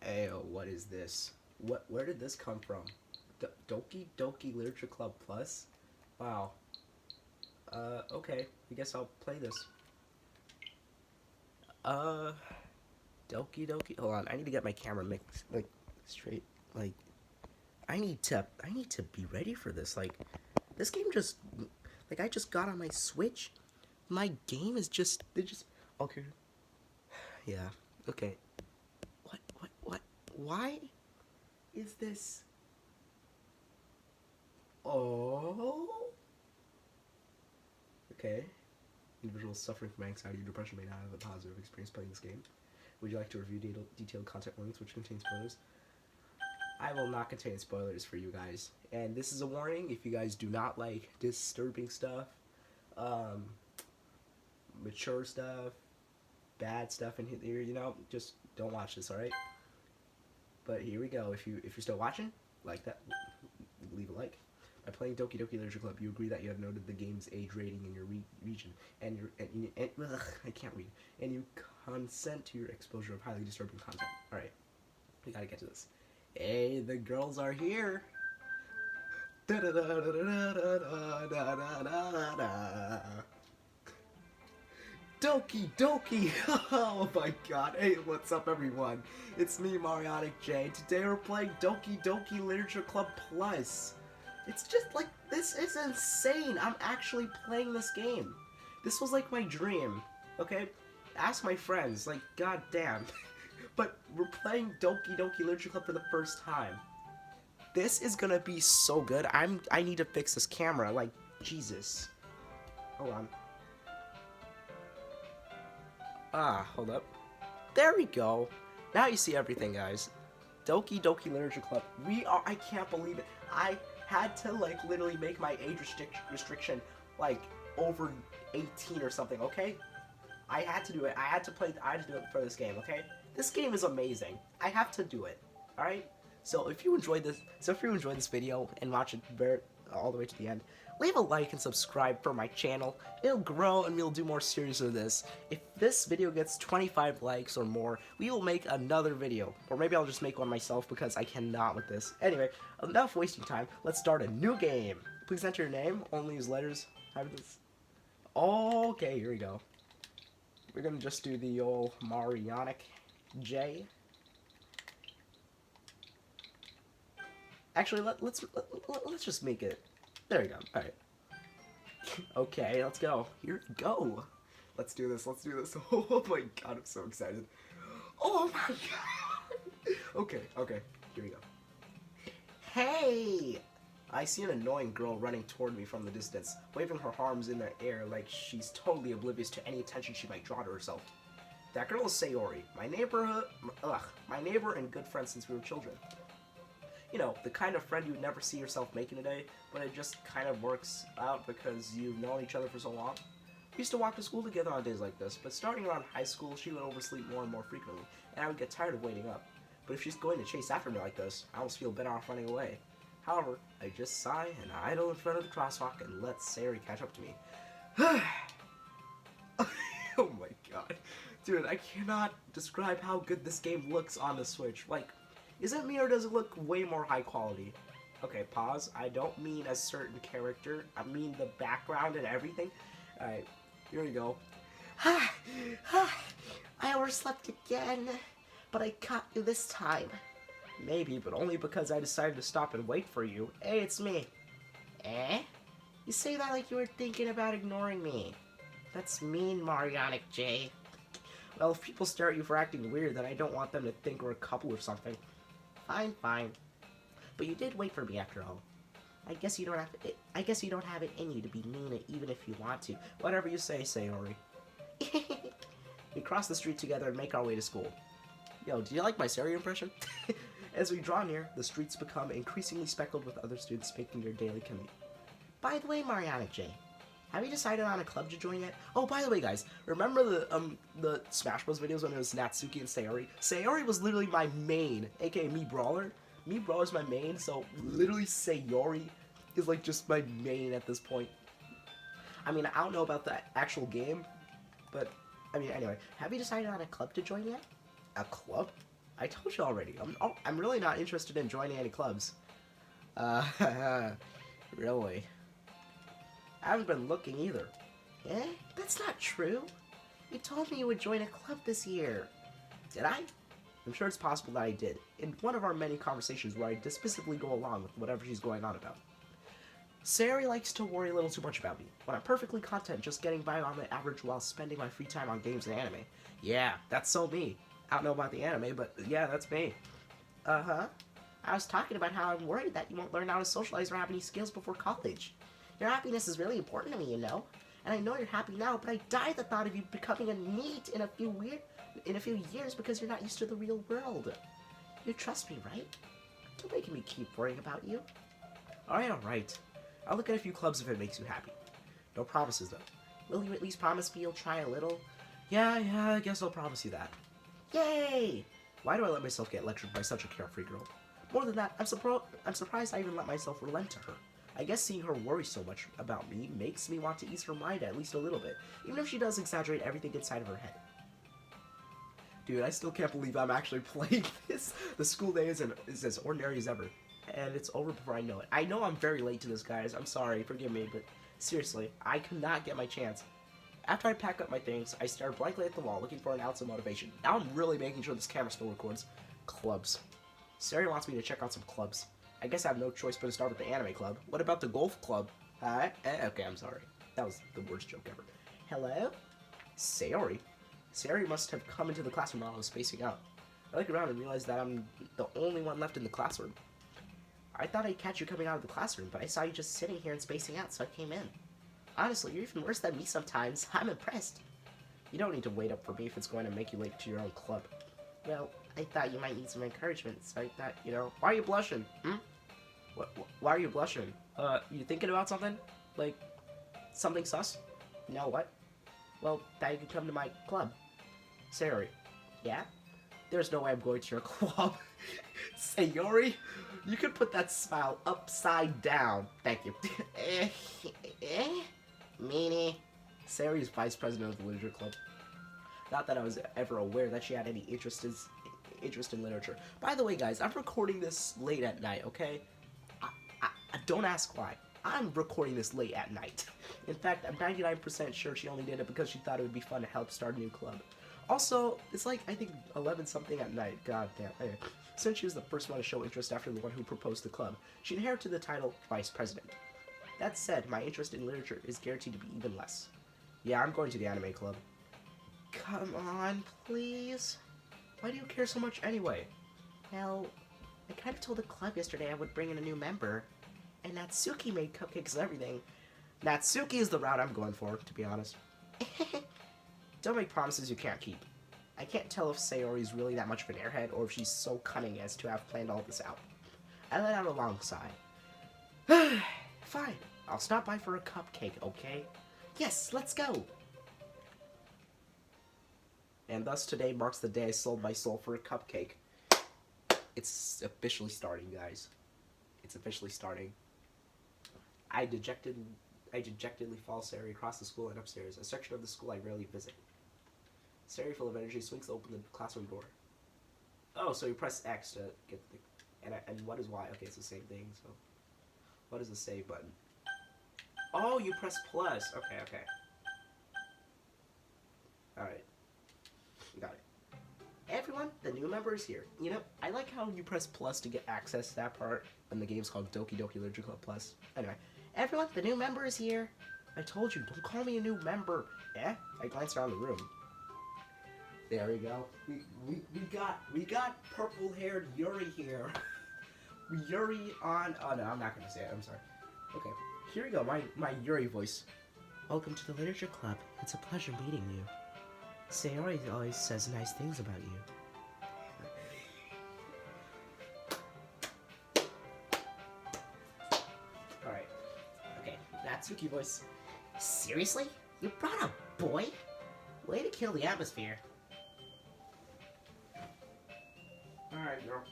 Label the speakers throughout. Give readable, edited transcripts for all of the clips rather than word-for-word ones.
Speaker 1: Ayo, what is this? Where did this come from? Doki Doki Literature Club Plus? Wow. Okay. I guess I'll play this. Uh, Doki Doki. Hold on. I need to get my camera mixed like straight. Like, I need to be ready for this. Like, this game just, like, I just got on my Switch. My game is just, they just. Okay. Yeah. Okay. What? Why is this? Oh. Okay. Individuals suffering from anxiety or depression may not have a positive experience playing this game. Would you like to review detailed content warnings which contain spoilers? I will not contain spoilers for you guys. And this is a warning if you guys do not like disturbing stuff, um, mature stuff, bad stuff in here, you know, just don't watch this, alright? But here we go. If you're still watching, like that, leave a like. By playing Doki Doki Literature Club, you agree that you have noted the game's age rating in your region, and I can't read, and you consent to your exposure of highly disturbing content. All right, we gotta get to this. Hey, the girls are here. Doki Doki! Oh my god. Hey, what's up everyone? It's me, Marionic J. Today we're playing Doki Doki Literature Club Plus. It's just like, this is insane. I'm actually playing this game. This was like my dream, okay? Ask my friends, like, god damn. But we're playing Doki Doki Literature Club for the first time. This is gonna be so good. I need to fix this camera, like, Jesus. Hold on. Hold up. There we go. Now you see everything, guys. Doki Doki Literature Club. I can't believe it. I had to, like, literally make my age restriction, like, over 18 or something, okay? I had to do it. I had to do it for this game, okay? This game is amazing. I have to do it, alright? So if you enjoyed this video and watch it all the way to the end, leave a like and subscribe for my channel. It'll grow and we'll do more series of this. If this video gets 25 likes or more, we will make another video. Or maybe I'll just make one myself because I cannot with this. Anyway, enough wasting time. Let's start a new game. Please enter your name. Only use letters. Have this. Okay, here we go. We're gonna just do the old Marionic J. Actually, let's just make it. There we go. All right. Okay, let's go. Here we go. Let's do this. Let's do this. Oh my god, I'm so excited. Oh my god. Okay. Here we go. Hey! I see an annoying girl running toward me from the distance, waving her arms in the air like she's totally oblivious to any attention she might draw to herself. That girl is Sayori, my neighbor and good friend since we were children. You know, the kind of friend you would never see yourself making today, but it just kind of works out because you've known each other for so long. We used to walk to school together on days like this, but starting around high school, she would oversleep more and more frequently, and I would get tired of waiting up. But if she's going to chase after me like this, I almost feel better off running away. However, I just sigh and idle in front of the crosswalk and let Sayori catch up to me. Oh my god. Dude, I cannot describe how good this game looks on the Switch. Like, is it me or does it look way more high quality? Okay, pause. I don't mean a certain character. I mean the background and everything. Alright, here we go. I overslept again, but I caught you this time. Maybe, but only because I decided to stop and wait for you. Hey, it's me. Eh? You say that like you were thinking about ignoring me. That's mean, Marionic J. Well, if people stare at you for acting weird, then I don't want them to think we're a couple or something. Fine. But you did wait for me after all. I guess you don't have it in you to be mean even if you want to. Whatever you say, Sayori. We cross the street together and make our way to school. Yo, do you like my Sayori impression? As we draw near, the streets become increasingly speckled with other students making their daily commute. By the way, Marionic J, have you decided on a club to join yet? Oh, by the way, guys, remember the Smash Bros videos when it was Natsuki and Sayori? Sayori was literally my main, aka Me Brawler. Me Brawler's my main, so literally Sayori is like just my main at this point. I mean, I don't know about the actual game, but I mean, anyway, have you decided on a club to join yet? A club? I told you already. I'm really not interested in joining any clubs. Really? I haven't been looking either. Eh? That's not true. You told me you would join a club this year. Did I? I'm sure it's possible that I did, in one of our many conversations where I dismissively go along with whatever she's going on about. Sayori likes to worry a little too much about me, when I'm perfectly content just getting by on the average while spending my free time on games and anime. Yeah, that's so me. I don't know about the anime, but yeah, that's me. Uh-huh. I was talking about how I'm worried that you won't learn how to socialize or have any skills before college. Your happiness is really important to me, you know? And I know you're happy now, but I die at the thought of you becoming a NEET in a few years because you're not used to the real world. You trust me, right? Don't make me keep worrying about you. Alright. I'll look at a few clubs if it makes you happy. No promises, though. Will you at least promise me you'll try a little? Yeah, I guess I'll promise you that. Yay! Why do I let myself get lectured by such a carefree girl? More than that, I'm surprised I even let myself relent to her. I guess seeing her worry so much about me makes me want to ease her mind at least a little bit, even if she does exaggerate everything inside of her head. Dude, I still can't believe I'm actually playing this. The school day is as ordinary as ever, and it's over before I know it. I know I'm very late to this, guys. I'm sorry, forgive me, but seriously, I could not get my chance. After I pack up my things, I stare blankly at the wall, looking for an ounce of motivation. Now I'm really making sure this camera still records. Clubs. Sayori wants me to check out some clubs. I guess I have no choice but to start with the anime club. What about the golf club? Okay, I'm sorry. That was the worst joke ever. Hello? Sayori? Sayori must have come into the classroom while I was spacing out. I look around and realize that I'm the only one left in the classroom. I thought I'd catch you coming out of the classroom, but I saw you just sitting here and spacing out, so I came in. Honestly, you're even worse than me sometimes. I'm impressed. You don't need to wait up for me if it's going to make you late to your own club. Well, I thought you might need some encouragement, so I thought, you know... Why are you blushing? Why are you blushing? You thinking about something? Like, something sus? No, what? Well, that you can come to my club. Sayori. Yeah? There's no way I'm going to your club. Sayori? You could put that smile upside down. Thank you. Meanie. Sayori's vice president of the Literature Club. Not that I was ever aware that she had any interest in literature. By the way, guys, I'm recording this late at night, okay? I don't ask why. I'm recording this late at night. In fact, I'm 99% sure she only did it because she thought it would be fun to help start a new club. Also, it's like, I think, 11-something at night. God damn. Anyway, since she was the first one to show interest after the one who proposed the club, she inherited the title Vice President. That said, my interest in literature is guaranteed to be even less. Yeah, I'm going to the anime club. Come on, please? Why do you care so much anyway? Well, I kind of told the club yesterday I would bring in a new member, and Natsuki made cupcakes and everything. Natsuki is the route I'm going for, to be honest. Don't make promises you can't keep. I can't tell if Sayori's really that much of an airhead, or if she's so cunning as to have planned all this out. I let out a long sigh. Fine, I'll stop by for a cupcake, okay? Yes, let's go! And thus today marks the day I sold my soul for a cupcake. It's officially starting, guys. It's officially starting. I dejectedly follow Sayori across the school and upstairs, a section of the school I rarely visit. Sayori, full of energy, swings open the classroom door. Oh, so you press X to get the... And what is Y? Okay, it's the same thing, so... What is the save button? Oh, you press plus. Okay. Alright. Got it. Everyone, the new member is here. You know, I like how you press plus to get access to that part when the game's called Doki Doki Literature Club Plus. Anyway, everyone, the new member is here. I told you, don't call me a new member. I glanced around the room. There we go. We got purple-haired Yuri here. Yuri on... Oh, no, I'm not going to say it. I'm sorry. Okay, here we go. My Yuri voice. Welcome to the Literature Club. It's a pleasure meeting you. Sayori always says nice things about you. Alright. Okay, Natsuki voice. Seriously? You brought a boy? Way to kill the atmosphere. Alright, girl.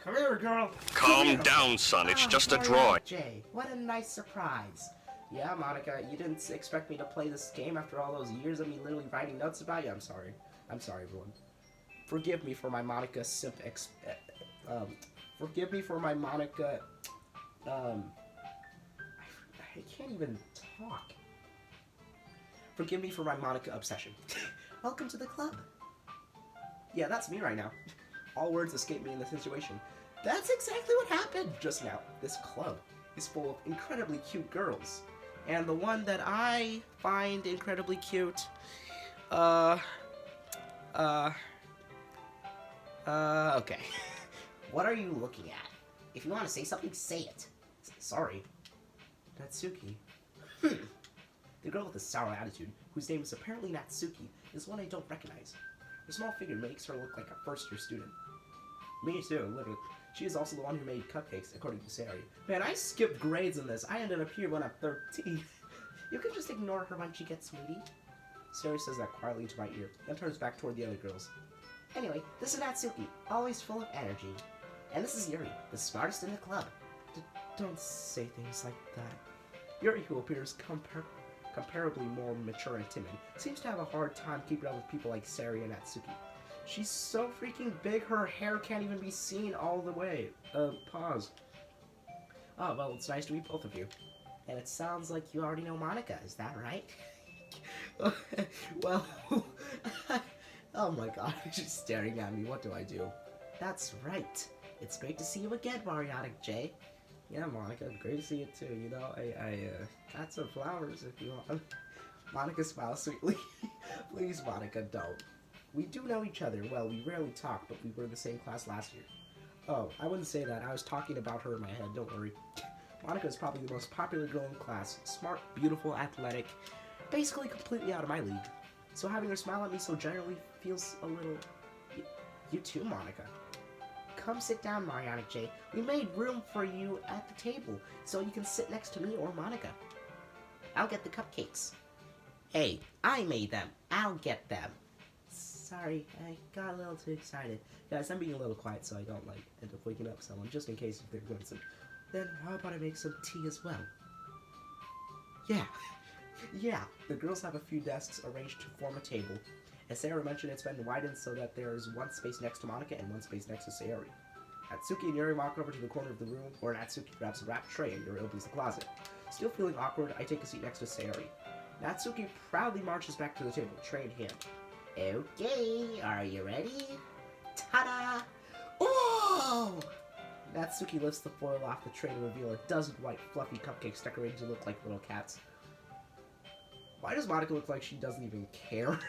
Speaker 1: Come here, girl.
Speaker 2: Calm down, son. It's just a drawing.
Speaker 1: Jay, what a nice surprise. Yeah, Monika, you didn't expect me to play this game after all those years of me literally writing notes about you? I'm sorry, everyone. Forgive me for my Monika forgive me for my Monika, I can't even talk. Forgive me for my Monika obsession. Welcome to the club. Yeah, that's me right now. All words escape me in this situation. That's exactly what happened just now. This club is full of incredibly cute girls. And the one that I find incredibly cute, okay. What are you looking at? If you want to say something, say it. Sorry. Natsuki. The girl with the sour attitude, whose name is apparently Natsuki, is one I don't recognize. Her small figure makes her look like a first-year student. Me too, literally. She is also the one who made cupcakes, according to Sari. Man, I skipped grades in this. I ended up here when I'm 13. You can just ignore her when she gets moody. Sari says that quietly to my ear, then turns back toward the other girls. Anyway, this is Natsuki, always full of energy. And this is Yuri, the smartest in the club. Don't say things like that. Yuri, who appears comparably more mature and timid, seems to have a hard time keeping up with people like Sari and Natsuki. She's so freaking big, her hair can't even be seen all the way. Pause. Oh, well, it's nice to meet both of you. And it sounds like you already know Monika, is that right? Well, oh my god, she's staring at me, what do I do? That's right. It's great to see you again, Marionic J. Yeah, Monika, great to see you too, you know, I got some flowers if you want. Monika smiles sweetly. Please, Monika, don't. We do know each other. Well, we rarely talk, but we were in the same class last year. Oh, I wouldn't say that. I was talking about her in my head, don't worry. Monika is probably the most popular girl in class. Smart, beautiful, athletic, basically completely out of my league. So having her smile at me so generally feels a little... You too, Monika. Come sit down, Marionic J. We made room for you at the table, so you can sit next to me or Monika. I'll get the cupcakes. Hey, I made them. I'll get them. Sorry, I got a little too excited. Guys, I'm being a little quiet so I don't, end up waking up someone, just in case if they're going to... Then how about I make some tea as well? Yeah. Yeah, the girls have a few desks arranged to form a table. As Sarah mentioned, it's been widened so that there's one space next to Monika and one space next to Sayori. Natsuki and Yuri walk over to the corner of the room, where Natsuki grabs a wrapped tray and Yuri opens the closet. Still feeling awkward, I take a seat next to Sayori. Natsuki proudly marches back to the table, tray in hand. Okay, are you ready? Ta-da! Oh! Natsuki lifts the foil off the tray to reveal a dozen white, fluffy cupcakes decorated to look like little cats. Why does Monika look like she doesn't even care?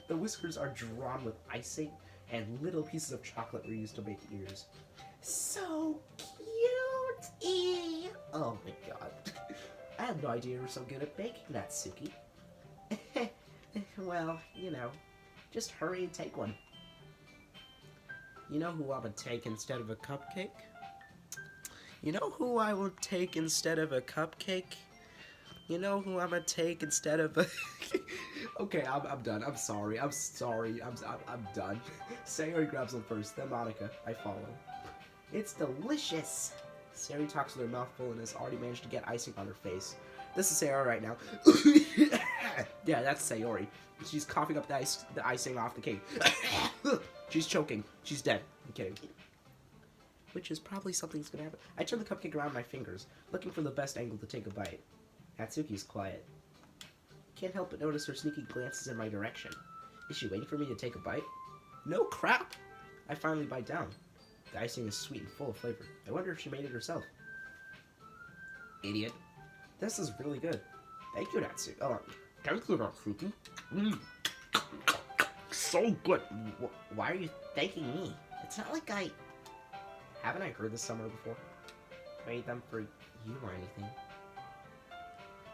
Speaker 1: The whiskers are drawn with icing, and little pieces of chocolate were used to make ears. So cute! Oh my god. I had no idea you were so good at baking, Natsuki. Well, you know, just hurry and take one. You know who I would take instead of a cupcake? You know who I will take instead of a cupcake? You know who I'm gonna take instead of a... Okay, I'm done. I'm sorry. I'm done. Sayori grabs them first, then Monika. I follow. It's delicious. Sayori talks with her mouth full and has already managed to get icing on her face. This is Sayori right now. Yeah, that's Sayori. She's coughing up the icing off the cake. She's choking. She's dead. I'm kidding. Which is probably something's gonna happen. I turn the cupcake around my fingers, looking for the best angle to take a bite. Natsuki's quiet. Can't help but notice her sneaky glances in my direction. Is she waiting for me to take a bite? No crap! I finally bite down. The icing is sweet and full of flavor. I wonder if she made it herself. Idiot. This is really good. Thank you, Natsuki. Oh, thank you, Natsuki. So good. Why are you thanking me? It's not like I... Haven't I heard this somewhere before? Made them for you or anything.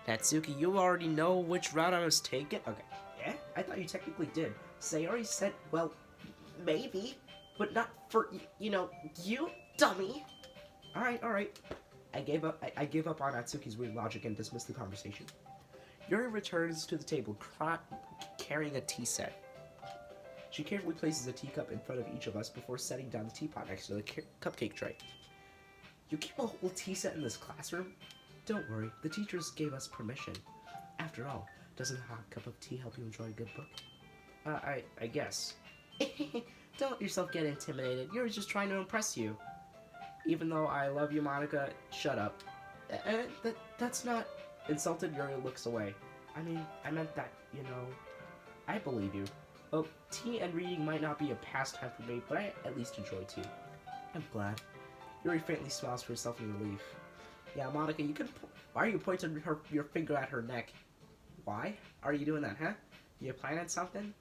Speaker 1: Natsuki, you already know which route I was taking? Okay. Yeah? I thought you technically did. Sayori said, well, maybe, but not for, you know, you dummy. Alright. I gave up on Natsuki's weird logic and dismissed the conversation. Yuri returns to the table, carrying a tea set. She carefully places a teacup in front of each of us before setting down the teapot next to the cupcake tray. You keep a whole tea set in this classroom? Don't worry, the teachers gave us permission. After all, doesn't a hot cup of tea help you enjoy a good book? I guess. Don't let yourself get intimidated. Yuri's just trying to impress you. Even though I love you, Monika, shut up. That's not... Insulted, Yuri looks away. I mean, I meant that, you know... I believe you. Well, tea and reading might not be a pastime for me, but I at least enjoy tea. I'm glad. Yuri faintly smiles to herself in relief. Yeah, Monika, you can... Why are you pointing your finger at her neck? Why? Are you doing that, huh? You planning something?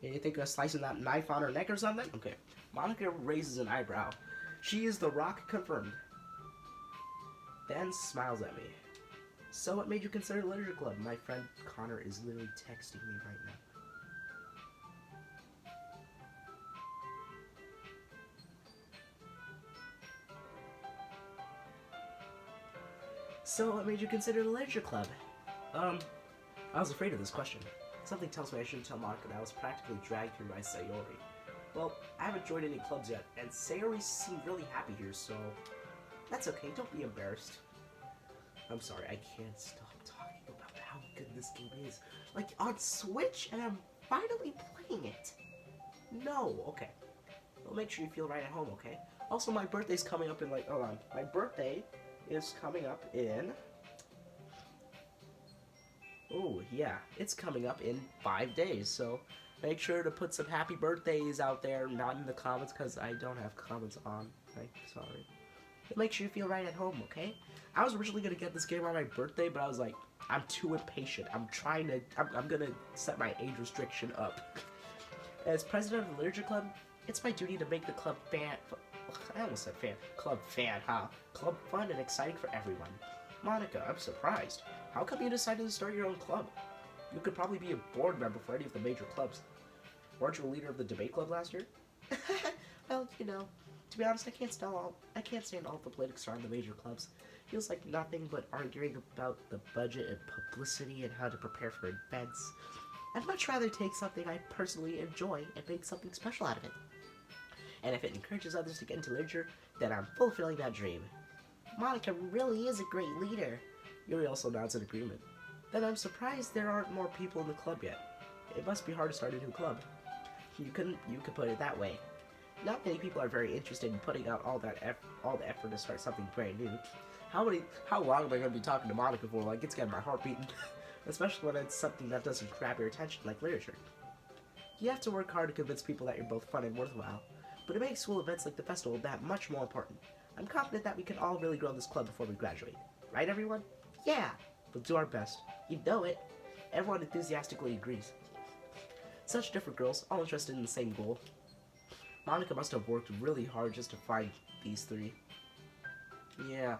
Speaker 1: You think of slicing that knife on her neck or something? Okay. Monika raises an eyebrow. She is the Rock confirmed. Ben smiles at me. So what made you consider Literature Club? My friend Connor is literally texting me right now. So what made you consider the Literature Club? I was afraid of this question. Something tells me I shouldn't tell Monika that I was practically dragged here by Sayori. Well, I haven't joined any clubs yet, and Sayori seemed really happy here, so... That's okay, don't be embarrassed. I'm sorry, I can't stop talking about how good this game is. Like, on Switch, and I'm finally playing it. No, okay. Well, make sure you feel right at home, okay? Also, my birthday's coming up in, like, hold on. My birthday is coming up in... Oh, yeah, it's coming up in 5 days, so make sure to put some happy birthdays out there, not in the comments, because I don't have comments on. I'm sorry. Make sure you feel right at home, okay? I was originally going to get this game on my birthday, but I was like, I'm too impatient. I'm going to set my age restriction up. As president of the Literature Club, it's my duty to make the club club fun and exciting for everyone. Monika, I'm surprised. How come you decided to start your own club? You could probably be a board member for any of the major clubs. Weren't you a leader of the debate club last year? Well, you know, to be honest, I can't stand all the politics around the major clubs. Feels like nothing but arguing about the budget and publicity and how to prepare for events. I'd much rather take something I personally enjoy and make something special out of it. And if it encourages others to get into literature, then I'm fulfilling that dream. Monika really is a great leader. Yuri also nods in agreement. Then I'm surprised there aren't more people in the club yet. It must be hard to start a new club. You could put it that way. Not many people are very interested in putting out all the effort to start something brand new. How long am I going to be talking to Monika for? Like, it's getting my heart beating. Especially when it's something that doesn't grab your attention, like literature. You have to work hard to convince people that you're both fun and worthwhile. But it makes school events like the festival that much more important. I'm confident that we can all really grow this club before we graduate. Right, everyone? Yeah! We'll do our best. You know it. Everyone enthusiastically agrees. Such different girls, all interested in the same goal. Monika must have worked really hard just to find these three. Yeah,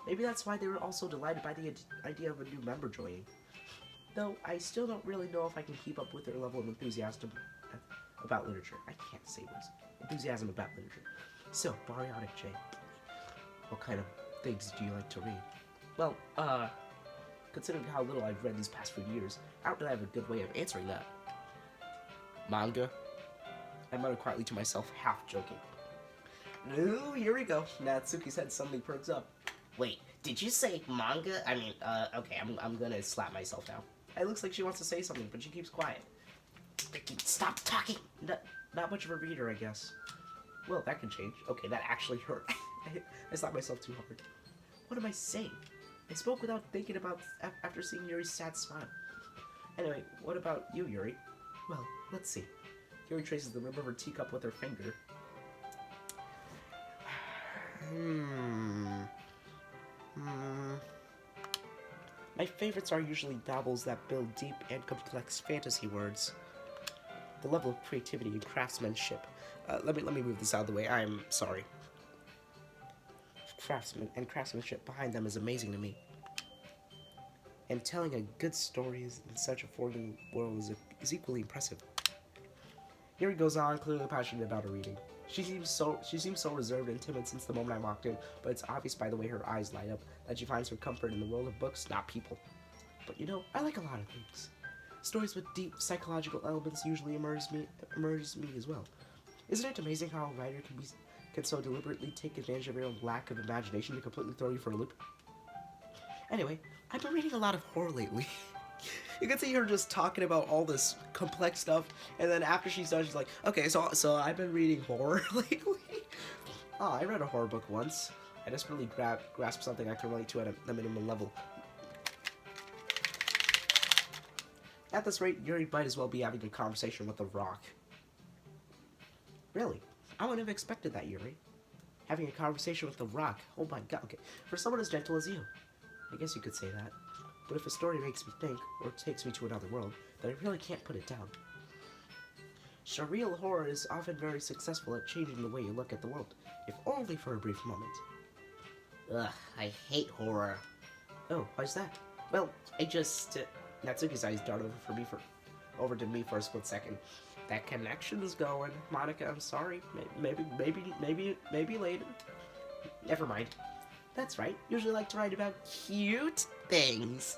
Speaker 1: maybe that's why they were all so delighted by the idea of a new member joining. Though, I still don't really know if I can keep up with their level of enthusiasm about literature. I can't say words. Enthusiasm about literature. So, Baryonic J, what kind of things do you like to read? Well, considering how little I've read these past few years, I don't really have a good way of answering that. Manga? I muttered quietly to myself, half joking. Ooh, here we go. Natsuki's head suddenly perks up. Wait, did you say manga? I mean, okay, I'm gonna slap myself now. It looks like she wants to say something, but she keeps quiet. Stop talking! Not much of a reader, I guess. Well, that can change. Okay, that actually hurt. I slapped myself too hard. What am I saying? I spoke without thinking about after seeing Yuri's sad smile. Anyway, what about you, Yuri? Well, let's see. Yuri traces the rim of her teacup with her finger. My favorites are usually novels that build deep and complex fantasy worlds. The level of creativity and craftsmanship. Let me move this out of the way. I'm sorry. Craftsmanship behind them is amazing to me. And telling a good story in such a foreign world is equally impressive. Yuri goes on, clearly passionate about her reading. She seems so reserved and timid since the moment I walked in, but it's obvious by the way her eyes light up that she finds her comfort in the world of books, not people. But you know, I like a lot of things. Stories with deep psychological elements usually immerse me as well. Isn't it amazing how a writer can so deliberately take advantage of your own lack of imagination to completely throw you for a loop? Anyway, I've been reading a lot of horror lately. You can see her just talking about all this complex stuff, and then after she's done, she's like, okay, so I've been reading horror lately. Oh, I read a horror book once. I desperately grasped something I can relate to at a minimum level. At this rate, Yuri might as well be having a conversation with a rock. Really? I wouldn't have expected that, Yuri. Having a conversation with the rock. Oh my god, okay. For someone as gentle as you. I guess you could say that. But if a story makes me think, or takes me to another world, then I really can't put it down. Surreal horror is often very successful at changing the way you look at the world, if only for a brief moment. Ugh, I hate horror. Oh, why's that? Well, I just... Natsuki's eyes dart over to me for a split second. That connection's going. Monika, I'm sorry. Maybe later. Never mind. That's right. Usually like to write about cute things.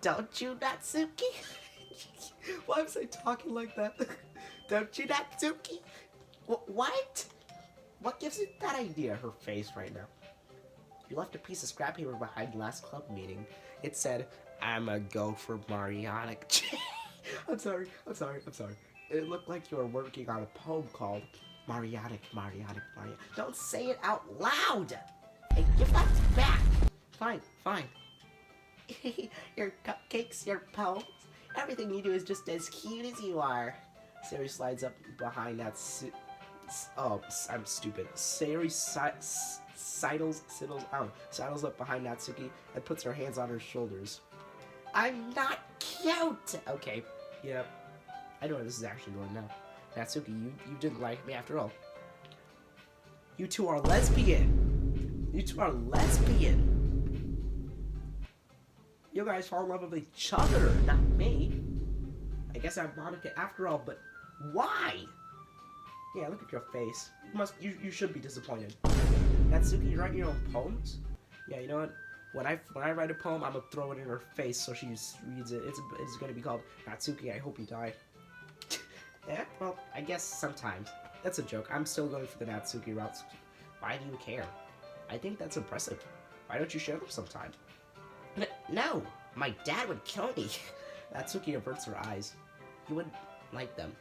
Speaker 1: Don't you, Natsuki? Why was I talking like that? Don't you, Natsuki? What? What gives you that idea? Her face right now. You left a piece of scrap paper behind last club meeting. It said, I'ma go for Marionic. I'm sorry. It looked like you were working on a poem called Marionic. Don't say it out loud! Hey, give that back! Fine. Your cupcakes, your poems, everything you do is just as cute as you are. Sari slides up behind that I'm stupid. Sari sidles up behind Natsuki and puts her hands on her shoulders. I'm not cute! Okay, yeah. I know where this is actually going now. Natsuki, you didn't like me after all. You two are lesbian! You guys fall in love with each other, not me. I guess I'm Monika after all, but why? Yeah, look at your face. You should be disappointed. Natsuki, you write your own poems? Yeah, you know what? When I write a poem, I'm gonna throw it in her face so she just reads it. It's gonna be called Natsuki, I Hope You Die. Yeah, well, I guess sometimes. That's a joke. I'm still going for the Natsuki route. Why do you care? I think that's impressive. Why don't you share them sometime? No! My dad would kill me! Natsuki averts her eyes. You wouldn't like them.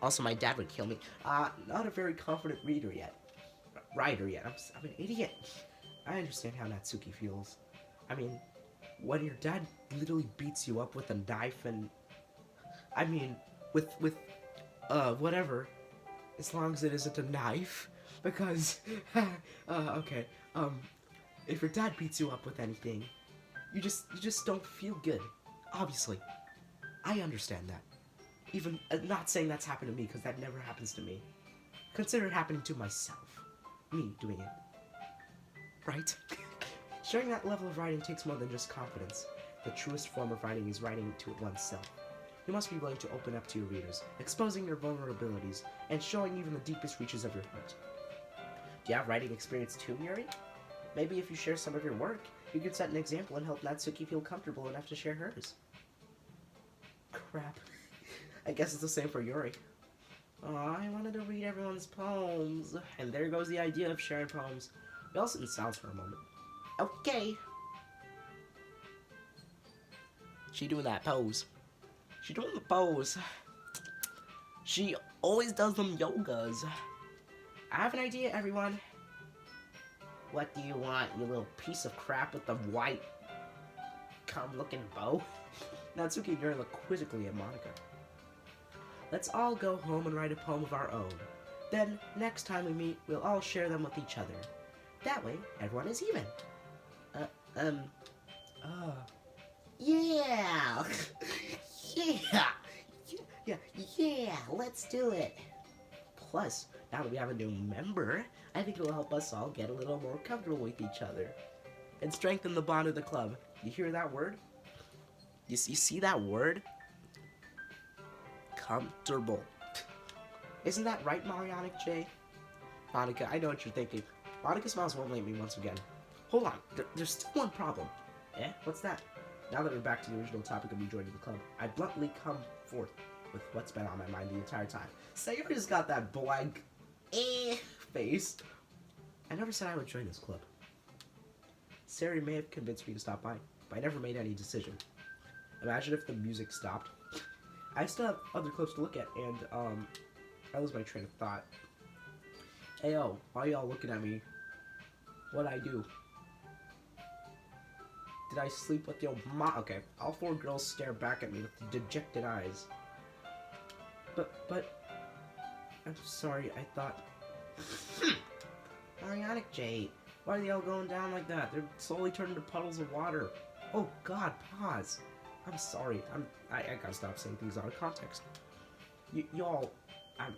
Speaker 1: Also, my dad would kill me. Not a very confident writer yet. I'm an idiot. I understand how Natsuki feels. I mean, when your dad literally beats you up with a knife and... I mean, with whatever. As long as it isn't a knife. Because, okay, if your dad beats you up with anything, you just don't feel good. Obviously. I understand that. Even, not saying that's happened to me, because that never happens to me. Consider it happening to myself. Me doing it. Right? Sharing that level of writing takes more than just confidence. The truest form of writing is writing to oneself. You must be willing to open up to your readers, exposing your vulnerabilities, and showing even the deepest reaches of your heart. Do you have writing experience too, Yuri? Maybe if you share some of your work, you could set an example and help Natsuki feel comfortable enough to share hers. Crap. I guess it's the same for Yuri. Oh, I wanted to read everyone's poems. And there goes the idea of sharing poems. We all sit in silence for a moment. Okay. She doing that pose. She doing the pose. She always does them yogas. I have an idea, everyone. What do you want, you little piece of crap with the white cum-looking bow? Natsuki and Yuri look quizzically at Monika. Let's all go home and write a poem of our own. Then, next time we meet, we'll all share them with each other. That way, everyone is even. Yeah! Yeah, let's do it. Plus, now that we have a new member, I think it will help us all get a little more comfortable with each other. And strengthen the bond of the club. You hear that word? You see that word? Comfortable. Isn't that right, Marionic J? Monika, I know what you're thinking. Monika smiles warmly at me once again. Hold on, there's still one problem. Eh? What's that? Now that we're back to the original topic of me joining the club, I bluntly come forth with what's been on my mind the entire time. Sayori's got that blank face. I never said I would join this club. Sayori may have convinced me to stop by, but I never made any decision. Imagine if the music stopped. I still have other clips to look at, and I lose my train of thought. Hey yo, why y'all looking at me? What'd I do? Did I sleep with your mom? Okay, all 4 girls stare back at me with dejected eyes. But, I'm sorry, I thought... Arionic Jade, why are they all going down like that? They're slowly turning to puddles of water. Oh god, pause. I'm sorry, I gotta stop saying things out of context. Y'all,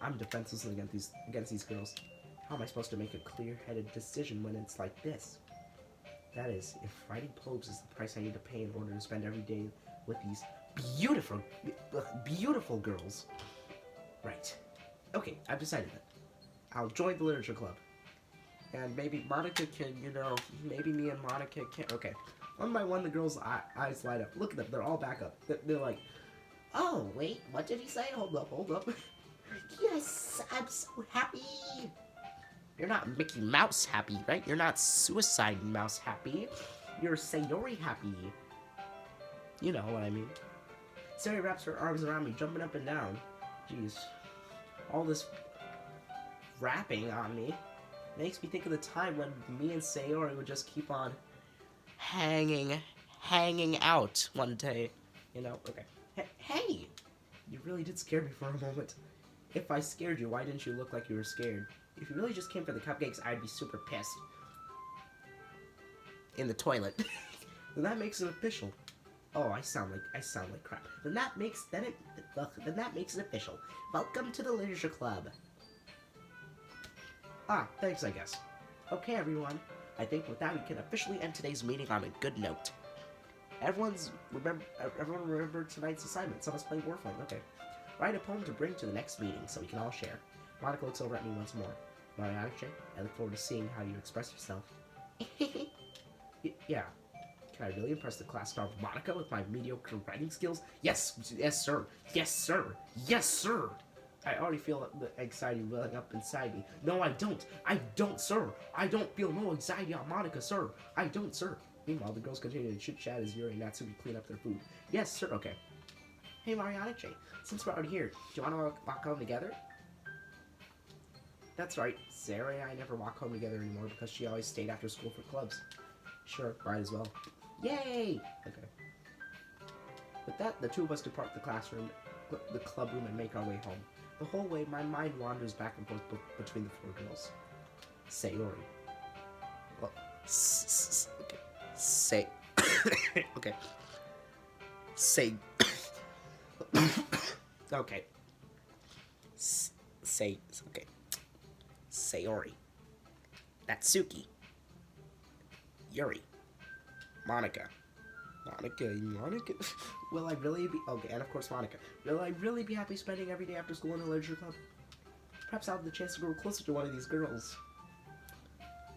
Speaker 1: I'm defenseless against these girls. How am I supposed to make a clear-headed decision when it's like this? That is, if writing poems is the price I need to pay in order to spend every day with these beautiful girls. Right. Okay, I've decided that. I'll join the literature club. And maybe Monika can, maybe me and Monika can... Okay. One by one, the girls' eyes light up. Look at them. They're all back up. They're like, oh, wait, what did he say? Hold up. Yes, I'm so happy. You're not Mickey Mouse happy, right? You're not Suicide Mouse happy. You're Sayori happy. You know what I mean. Sayori wraps her arms around me, jumping up and down. Jeez. All this rapping on me makes me think of the time when me and Sayori would just keep on hanging out one day. Okay. Hey! You really did scare me for a moment. If I scared you, why didn't you look like you were scared? If you really just came for the cupcakes, I'd be super pissed. In the toilet. Then that makes it official. Oh, I sound like crap. Then that makes it official. Welcome to the literature club. Ah, thanks, I guess. Okay, everyone. I think with that we can officially end today's meeting on a good note. Everyone remember tonight's assignment. Someone's playing Warframe. Okay. Write a poem to bring to the next meeting so we can all share. Monika looks over at me once more. Arionic, I look forward to seeing how you express yourself. Yeah. Can I really impress the class star of Monika with my mediocre writing skills? Yes, sir. Yes, sir. Yes, sir. I already feel the anxiety welling up inside me. No, I don't. I don't, sir. I don't feel no anxiety on Monika, sir. I don't, sir. Meanwhile, the girls continue to chit-chat as Yuri and Natsuki clean up their food. Yes, sir. Okay. Hey, Arionic, since we're out here, do you want to walk home together? That's right. Sarah and I never walk home together anymore because she always stayed after school for clubs. Sure, might as well. Yay! Okay. With that, the two of us depart the club room, and make our way home. The whole way, my mind wanders back and forth between the 4 girls. Sayori. Well, okay. Say. Okay. Say. Okay. Say. Okay. Sayori. Natsuki. Yuri. Monika. Monika. Will I really be... Okay, and of course Monika. Will I really be happy spending every day after school in the literature club? Perhaps I'll have the chance to grow closer to one of these girls.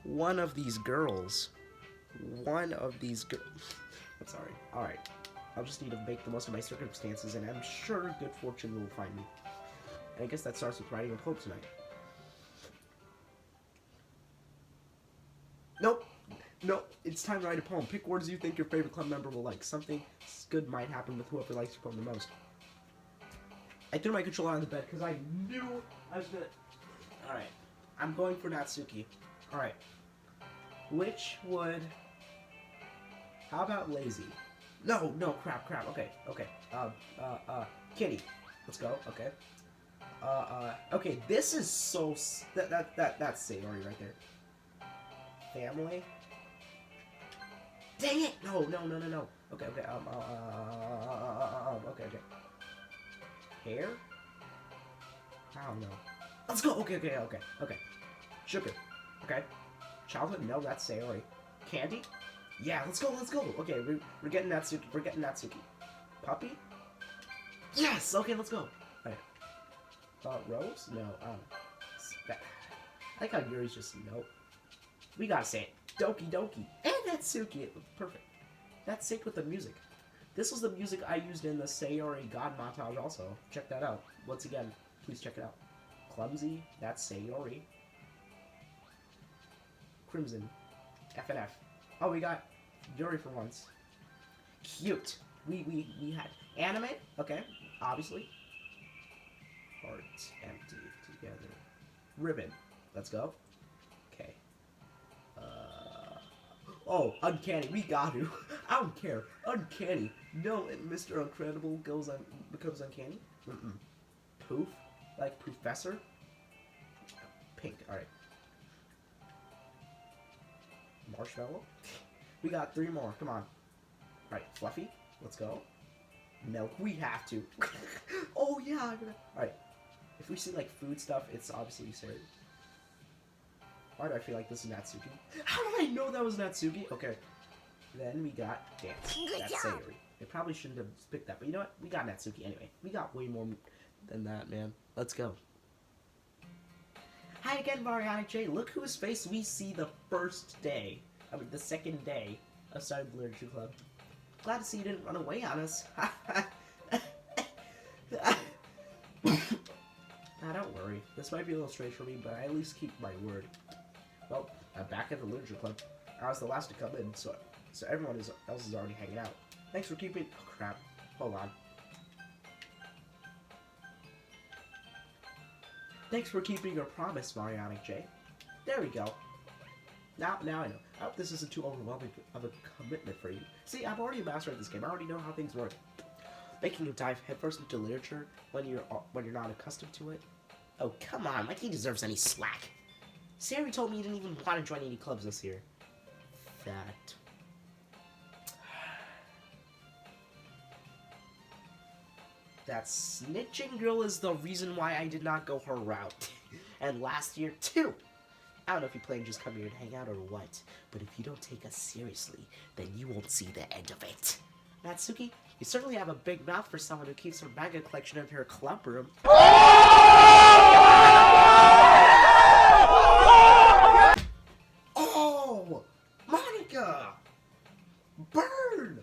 Speaker 1: One of these girls. I'm sorry. Alright. I'll just need to make the most of my circumstances, and I'm sure good fortune will find me. And I guess that starts with writing a poem tonight. Nope, it's time to write a poem. Pick words you think your favorite club member will like. Something good might happen with whoever likes your poem the most. I threw my controller on the bed because I knew I was gonna... Alright, I'm going for Natsuki. Alright. Which would... How about lazy? No, crap, okay. Kitty. Let's go, okay. Okay, this is so... That's Sayori right there. Family? Dang it! No. Okay. Okay. Hair? I don't know. Let's go! Okay. Sugar. Okay. Childhood? No, that's Sayori. Candy? Yeah, let's go! Okay, we're getting Natsuki. Puppy? Yes! Okay, let's go. Alright. Rose? No, I like how Yuri's just, nope. We gotta say it. Doki Doki. And Natsuki. Perfect. That's synced with the music. This was the music I used in the Sayori God montage also. Check that out. Once again, please check it out. Clumsy. That's Sayori. Crimson. FNF. Oh, we got Yuri for once. Cute. We had anime, okay, obviously. Hearts empty together. Ribbon, let's go. Okay. Oh, uncanny. We got to. I don't care. Uncanny. No, Mr. Incredible becomes uncanny. Poof, like Professor. Pink. All right. Marshmallow. We got 3 more. Come on. All right, Fluffy. Let's go. Milk. We have to. Oh yeah. All right. If we see like food stuff, it's obviously Sari. Why do I feel like this is Natsuki? How did I know that was Natsuki? Okay. Then we got Dance. That's Sayori. I probably shouldn't have picked that, but you know what? We got Natsuki anyway. We got way more than that, man. Let's go. Hi again, Mariana J. Look whose face we see the first day. I mean, the second day of starting the Literature Club. Glad to see you didn't run away on us. Nah, don't worry. This might be a little strange for me, but I at least keep my word. Well, I'm back at the Literature Club. I was the last to come in, so everyone else is already hanging out. Thanks for keeping... Oh, crap. Hold on. Thanks for keeping your promise, Mariana J. There we go. Now I know. I hope this isn't too overwhelming of a commitment for you. See, I've already mastered this game. I already know how things work. Making you dive headfirst into literature when you're not accustomed to it? Oh, come on. Like he deserves any slack. Sari told me he didn't even want to join any clubs this year. That snitching girl is the reason why I did not go her route. And last year, too. I don't know if you plan to just come here and hang out or what, but if you don't take us seriously, then you won't see the end of it. Natsuki, you certainly have a big mouth for someone who keeps her manga collection in her club room. Oh! Monika! Burn!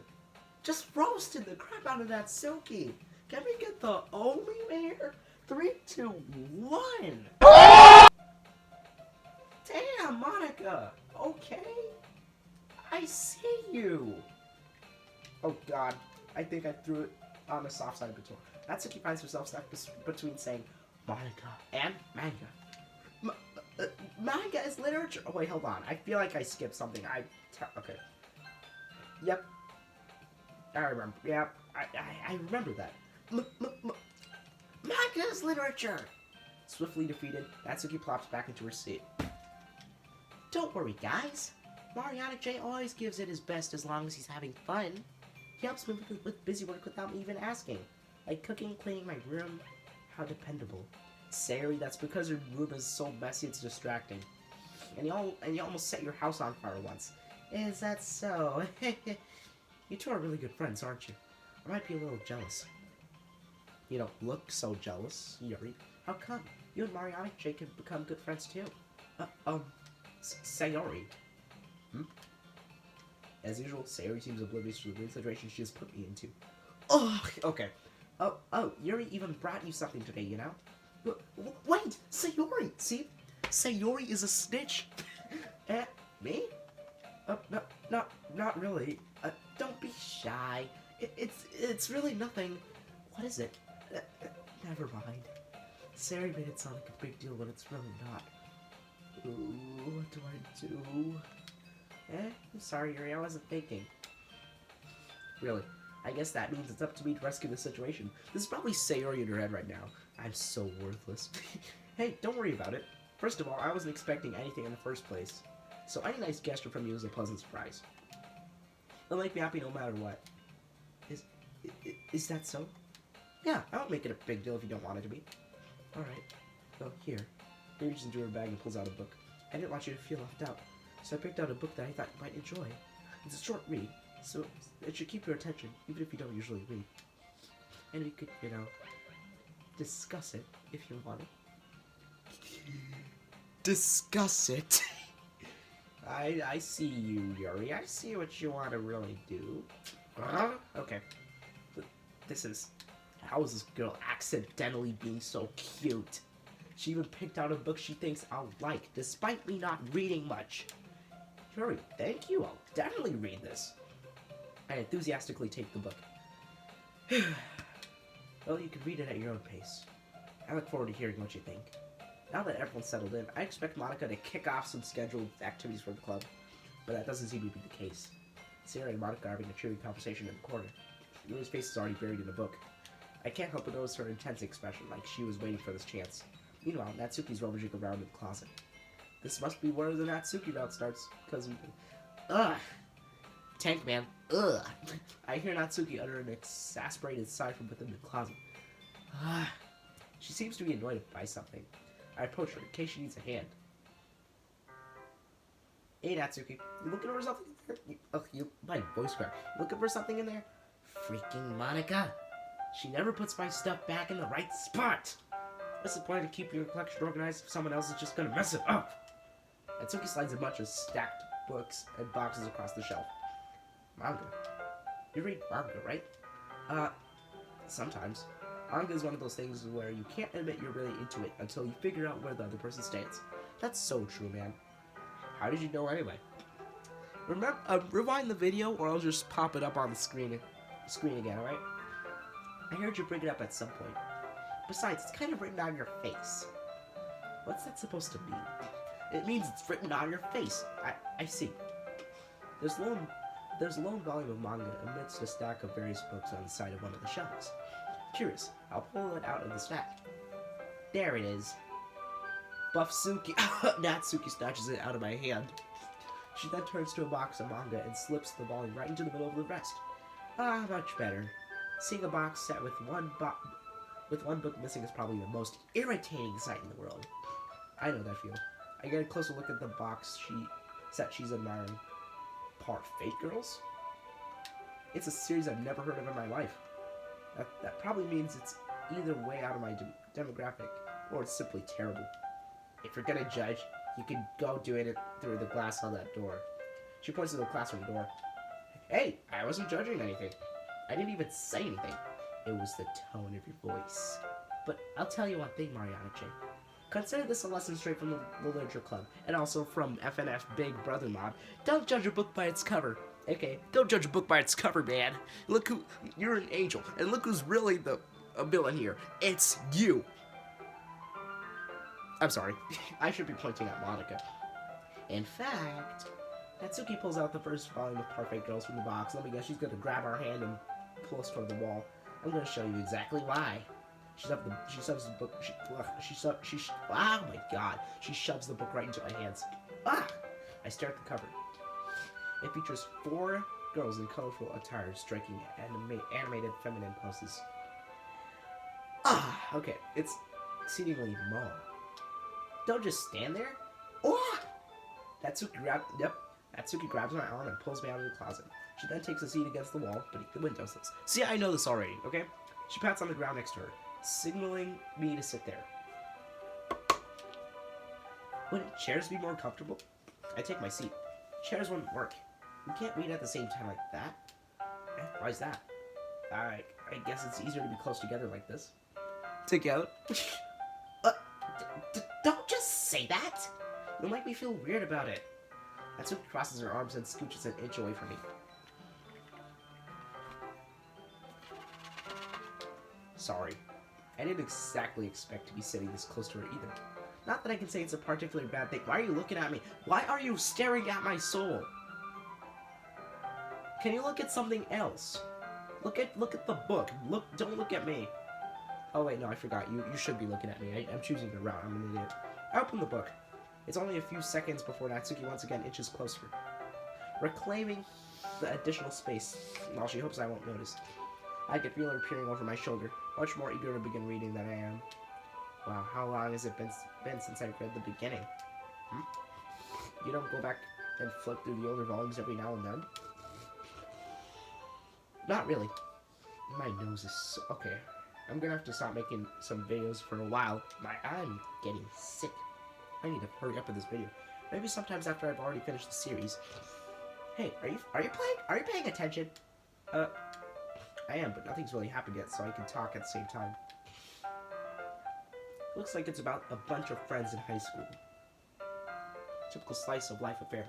Speaker 1: Just roasted the crap out of that Silky. Can we get the Omi here? 3, 2, 1. Damn, Monika. Okay. I see you. Oh God, I think I threw it on the soft side of the door. Natsuki finds herself stuck between saying Monika and manga. Manga is literature. Oh wait, hold on. I feel like I skipped something. Okay. Yep. I remember. Yep. I remember that. Manga is literature. Swiftly defeated, Natsuki plops back into her seat. Don't worry, guys. Mariana J always gives it his best as long as he's having fun. He helps me with busy work without me even asking. Like cooking, cleaning my room. How dependable. Sari, that's because your room is so messy it's distracting. And you almost set your house on fire once. Is that so? You two are really good friends, aren't you? I might be a little jealous. You don't look so jealous, Yuri. How come? You and Mariana J can become good friends too. Sayori. As usual, Sayori seems oblivious to the weird situation she just put me into. Oh, okay. Oh, Yuri even brought you something today, you know? Wait, Sayori! See? Sayori is a snitch! Me? No, not really. Don't be shy. It's really nothing. What is it? Never mind. Sari made it sound like a big deal, but it's really not. Ooh, what do I do? I'm sorry, Yuri, I wasn't thinking. Really, I guess that means it's up to me to rescue the situation. This is probably Sayori in her head right now. I'm so worthless. Hey, don't worry about it. First of all, I wasn't expecting anything in the first place. So any nice gesture from you is a pleasant surprise. It'll make me happy no matter what. Is that so? Yeah, I won't make it a big deal if you don't want it to be. Alright. Oh, here. He reaches into her bag and pulls out a book. I didn't want you to feel left out, so I picked out a book that I thought you might enjoy. It's a short read, so it should keep your attention, even if you don't usually read. And we could, you know, discuss it if you wanted. Discuss it? I see you, Yuri. I see what you want to really do. Okay. This is... How is this girl accidentally being so cute? She even picked out a book she thinks I'll like, despite me not reading much. Yuri, thank you. I'll definitely read this. I enthusiastically take the book. Well, you can read it at your own pace. I look forward to hearing what you think. Now that everyone's settled in, I expect Monika to kick off some scheduled activities for the club, but that doesn't seem to be the case. Sarah and Monika are having a cheery conversation in the corner. Yuri's face is already buried in a book. I can't help but notice her intense expression, like she was waiting for this chance. Meanwhile, Natsuki's rummaging around in the closet. This must be where the Natsuki route starts, because... Ugh! Tank man. Ugh! I hear Natsuki utter an exasperated sigh from within the closet. Ugh! She seems to be annoyed by something. I approach her in case she needs a hand. Hey Natsuki, you looking for something in there? My voice cracked. Looking for something in there? Freaking Monika! She never puts my stuff back in the right spot! What's the point of keeping your collection organized if someone else is just gonna mess it up? Natsuki slides a bunch of stacked books and boxes across the shelf. Manga. You read manga, right? Sometimes. Manga is one of those things where you can't admit you're really into it until you figure out where the other person stands. That's so true, man. How did you know anyway? Remember, rewind the video or I'll just pop it up on the screen again, alright? I heard you bring it up at some point. Besides, it's kind of written on your face. What's that supposed to mean? It means it's written on your face. I see. There's a lone volume of manga amidst a stack of various books on the side of one of the shelves. Curious, I'll pull it out of the stack. There it is. Buffsuki. Natsuki snatches it out of my hand. She then turns to a box of manga and slips the volume right into the middle of the rest. Ah, much better. Seeing a box set with one book missing is probably the most irritating sight in the world. I know that feel. I get a closer look at the box set she's admiring. Parfait Girls? It's a series I've never heard of in my life. That probably means it's either way out of my demographic, or it's simply terrible. If you're gonna judge, you can go doing it through the glass on that door. She points to the classroom door. Hey, I wasn't judging anything. I didn't even say anything. It was the tone of your voice. But I'll tell you one thing, Mariana-chan. Consider this a lesson straight from the Literature Club, and also from FNF Big Brother Mob. Don't judge a book by its cover. Okay, don't judge a book by its cover, man. Look who, you're an angel, and look who's really a villain here. It's you. I'm sorry, I should be pointing at Monika. In fact, Natsuki pulls out the first volume of Parfait Girls from the box. Let me guess, she's gonna grab our hand and pull us toward the wall. I'm gonna show you exactly why. She shoves the book. Oh my god! She shoves the book right into my hands. Ah! I stare at the cover. It features 4 girls in colorful attire striking animated feminine poses. Ah! Okay, it's exceedingly long. Don't just stand there. Oh! Natsuki grabs my arm and pulls me out of the closet. She then takes a seat against the wall beneath the windowsills. See, I know this already, okay? She pats on the ground next to her, signaling me to sit there. Wouldn't chairs be more comfortable? I take my seat. Chairs wouldn't work. We can't read at the same time like that. Why's that? I guess it's easier to be close together like this. Together? Don't just say that! You'll make me feel weird about it. Natsuki crosses her arms and scooches an inch away from me. Sorry. I didn't exactly expect to be sitting this close to her either. Not that I can say it's a particularly bad thing. Why are you looking at me? Why are you staring at my soul? Can you look at something else? Look at the book. Don't look at me. Oh wait, no, I forgot. You should be looking at me. I'm choosing the route. I'm an idiot. I open the book. It's only a few seconds before Natsuki once again inches closer, reclaiming the additional space while she hopes I won't notice. I can feel her peering over my shoulder, much more eager to begin reading than I am. Wow, how long has it been since I read the beginning? You don't go back and flip through the older volumes every now and then? Not really. My nose is so... Okay, I'm gonna have to stop making some videos for a while. I'm getting sick. I need to hurry up with this video. Maybe sometimes after I've already finished the series. Hey, are you paying attention? I am, but nothing's really happened yet, so I can talk at the same time. Looks like it's about a bunch of friends in high school. Typical slice of life affair.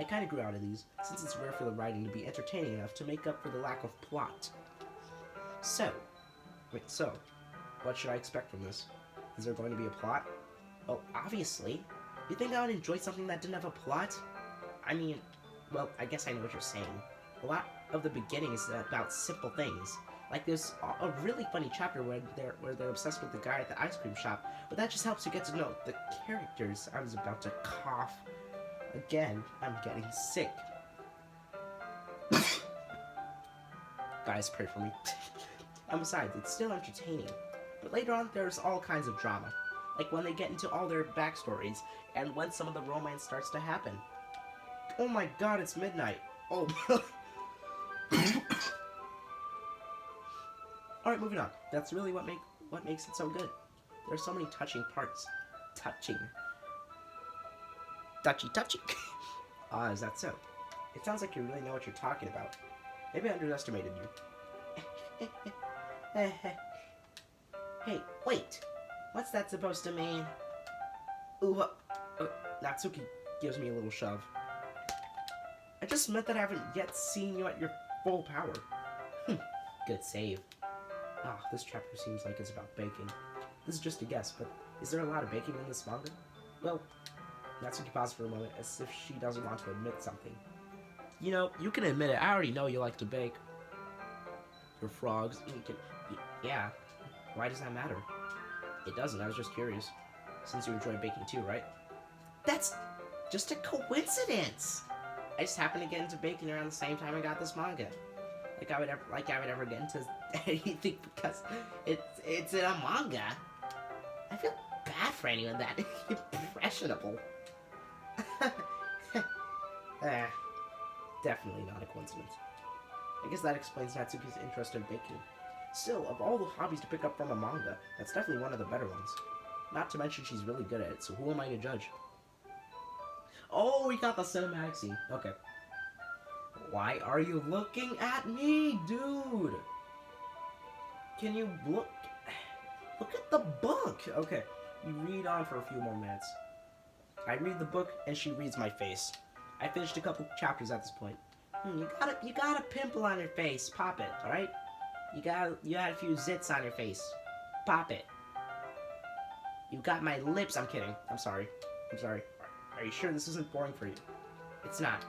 Speaker 1: I kind of grew out of these, since it's rare for the writing to be entertaining enough to make up for the lack of plot. So, what should I expect from this? Is there going to be a plot? Well, obviously. You think I would enjoy something that didn't have a plot? I mean, well, I guess I know what you're saying. A lot of the beginning is about simple things. Like there's a really funny chapter where they're obsessed with the guy at the ice cream shop, but that just helps you get to know the characters. I was about to cough. Again, I'm getting sick. Guys, pray for me. And besides, it's still entertaining. But later on, there's all kinds of drama. Like when they get into all their backstories, and when some of the romance starts to happen. Oh my god, it's midnight. Oh. Alright, moving on. That's really what makes it so good. There's so many touching parts. Touchy. Is that so? It sounds like you really know what you're talking about. Maybe I underestimated you. Hey, wait. What's that supposed to mean? Ooh, Natsuki gives me a little shove. I just meant that I haven't yet seen you at your full power. Good save. This chapter seems like it's about baking. This is just a guess, but is there a lot of baking in this manga? Well, Natsuki paused for a moment as if she doesn't want to admit something. You know, you can admit it. I already know you like to bake. Your frogs. Yeah. Why does that matter? It doesn't. I was just curious. Since you enjoy baking too, right? That's just a coincidence. I just happened to get into baking around the same time I got this manga. Like I would ever get into anything because it's in a manga. I feel bad for anyone that impressionable. Definitely not a coincidence. I guess that explains Natsuki's interest in baking. Still, of all the hobbies to pick up from a manga, that's definitely one of the better ones. Not to mention she's really good at it, so who am I to judge? Oh, we got the cinematic scene. Okay. Why are you looking at me, dude? Can you look at the book? Okay, you read on for a few more minutes. I read the book, and she reads my face. I finished a couple chapters at this point. You got a pimple on your face. Pop it, all right? You had a few zits on your face. Pop it. You got my lips. I'm kidding. I'm sorry. Are you sure this isn't boring for you? It's not.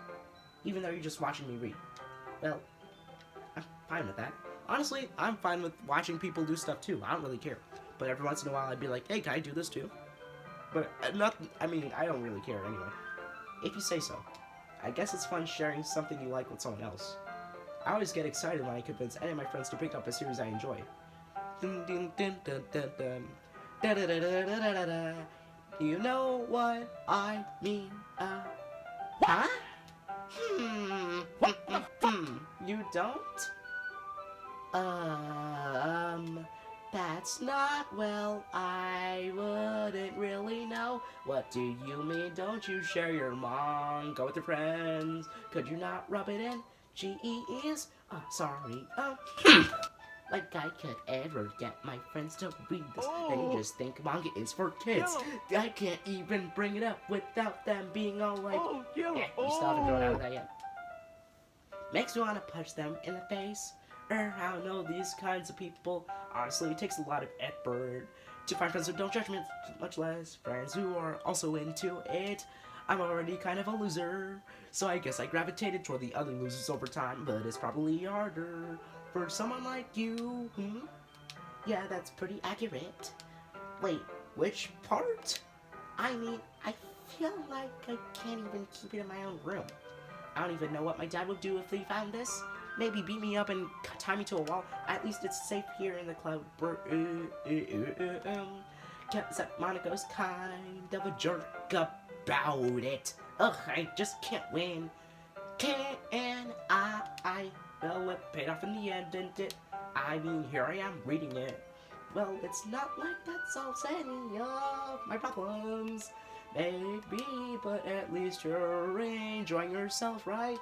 Speaker 1: Even though you're just watching me read. Well, I'm fine with that. Honestly, I'm fine with watching people do stuff too. I don't really care. But every once in a while, I'd be like, hey, can I do this too? But I don't really care anyway. If you say so. I guess it's fun sharing something you like with someone else. I always get excited when I convince any of my friends to pick up a series I enjoy. You know what I mean? Huh? You don't? That's not, well, I wouldn't really know. What do you mean? Don't you share your manga with your friends? Could you not rub it in? G-E-E-S? Oh, sorry. Like I could ever get my friends to read this. They just think manga is for kids. I can't even bring it up without them being all like, you still haven't grown out of that yet. Makes me want to punch them in the face. I don't know, these kinds of people. Honestly, it takes a lot of effort to find friends who don't judge me, much less friends who are also into it. I'm already kind of a loser, so I guess I gravitated toward the other losers over time, but it's probably harder for someone like you. Yeah, that's pretty accurate. Wait, which part? I mean, I feel like I can't even keep it in my own room. I don't even know what my dad would do if he found this. Maybe beat me up and tie me to a wall. At least it's safe here in the cloud. Except Monika's kind of a jerk about it. Ugh, I just can't win. Can I? Well, it paid off in the end, didn't it? I mean, here I am reading it. Well, it's not like that solves any of my problems. Maybe, but at least you're enjoying yourself, right?